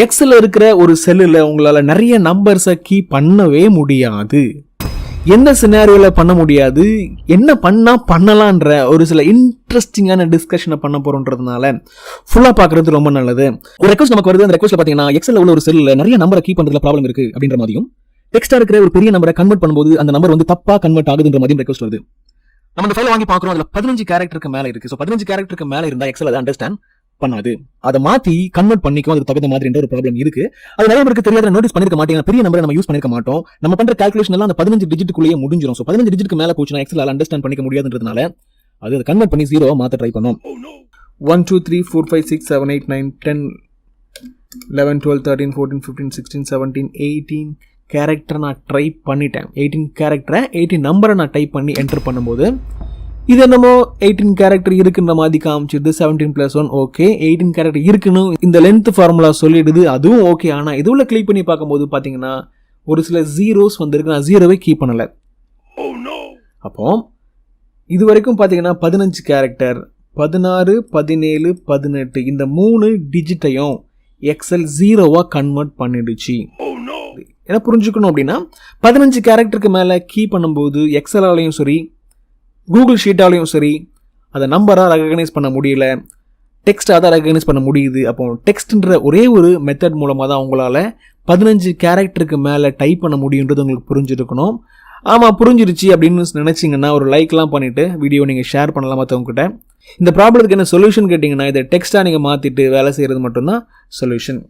எக்ஸில் இருக்கிற ஒரு செல்லில் உங்களால் நிறைய நம்பர்ஸை கீ பண்ணவே முடியாது. என்ன சினாரியோவில் பண்ண முடியாது, என்ன பண்ணலான்ற ஒரு சில இன்ட்ரெஸ்டிங்கான டிஸ்கஷனை பண்ண போகிறோன்றதுனால ஃபுல்லாக பார்க்குறது ரொம்ப நல்லது. ஒரு ரெக்வஸ்ட் நமக்கு வருது. அந்த ரெக்வஸ்ட்டில் பார்த்தீங்கன்னா எக்ஸலில் உள்ள ஒரு செல்லில் நிறைய நம்பரை கீ பண்ணுறதுல ப்ராப்ளம் இருக்குது அப்படின்ற மாதிரியும், டெக்ஸ்ட்டாக இருக்கிற ஒரு பெரிய நம்பரை கன்வெர்ட் பண்ணும்போது அந்த நம்பர் வந்து தப்பாக கன்வெர்ட் ஆகுதுன்ற மாதிரியும் ரெக்வஸ்ட் வருது. நம்ம இந்த ஃபைல் வாங்கி பார்க்குறோம், அதில் 15 கேரக்டருக்கு மேலே இருக்குது. ஸோ 15 கேரக்டருக்கு மேலே இருந்தால் எக்ஸல் அதை அண்டர்ஸ்டாண்ட் பண்ணாது. அதை மாற்றி கன்வெர்ட் பண்ணிக்கும், அதுக்கு தகுந்த மாதிரி ஒரு ப்ராப்ளம் இருக்கு. அது நிறைய பேருக்கு தெரியாத, நோட்டீஸ் பண்ணிருக்க மாட்டீங்க. பெரிய நம்பரை நம்ம யூஸ் பண்ணிருக்க மாட்டோம். நம்ம பண்ற கால்குலேஷன் எல்லாம் அந்த 15 டிஜிட்டுக்குள்ளேயே முடிஞ்சிடும். ஸோ 15 டிஜிட்டுக்கு மேலே போச்சுன்னா எக்ஸல் அண்டர்ஸ்டாண்ட் பண்ணிக்க முடியாதுன்றதுனால அதை கன்வெர்ட் பண்ணி 0 மாற்ற ட்ரை பண்ணோம். 1 2 3 4 5 6 7 8 9 10 11 12 13 14 15 16 17 18 கேரக்டரை நான் ட்ரை பண்ணிட்டேன். 18 கேரக்டரை 18 நம்பரை நான் டைப் பண்ணி என்டர் பண்ணும்போது இது என்னமோ 18 கேரக்டர் இருக்குன்ற மாதிரி காமிச்சிடுது. 17+1 ஓகே, 18 கேரக்டர் இருக்குன்னு இந்த லென்த் ஃபார்முலா சொல்லிடுது, அதுவும் ஓகே. ஆனால் இதுல கிளிக் பண்ணி பார்க்கும்போது பார்த்தீங்கன்னா ஒரு சில ஜீரோஸ் வந்திருக்கு. நான் 0வை கீப் பண்ணலை. அப்போ இது வரைக்கும் பார்த்தீங்கன்னா 15 கேரக்டர், 16 17 18 இந்த 3 டிஜிட்டையும் எக்ஸல் 0வா கன்வெர்ட் பண்ணிடுச்சு. என்ன புரிஞ்சுக்கணும் அப்படின்னா 15 கேரக்டருக்கு மேலே கீ பண்ணும்போது எக்ஸலாலையும் சரி கூகுள் ஷீட்டாலையும் சரி அதை நம்பராக ரெகக்னைஸ் பண்ண முடியல, டெக்ஸ்ட்டாக தான் ரெகக்னைஸ் பண்ண முடியுது. அப்போ டெக்ஸ்ட்ன்ற ஒரே ஒரு மெத்தட் மூலமாக தான் உங்களால் 15 கேரக்டருக்கு மேலே டைப் பண்ண முடியுன்றது உங்களுக்கு புரிஞ்சிருக்கணும். ஆமாம், புரிஞ்சிருச்சு அப்படின்னு நினச்சிங்கன்னா ஒரு லைக்லாம் பண்ணிவிட்டு வீடியோ நீங்கள் ஷேர் பண்ணலாம் மற்றவங்ககிட்ட. இந்த ப்ராப்ளத்துக்கு என்ன சொல்யூஷன் கேட்டிங்கன்னா இதை டெக்ஸ்ட்டாக நீங்கள் மாற்றிட்டு வேலை செய்கிறது மட்டும்தான் சொல்யூஷன்.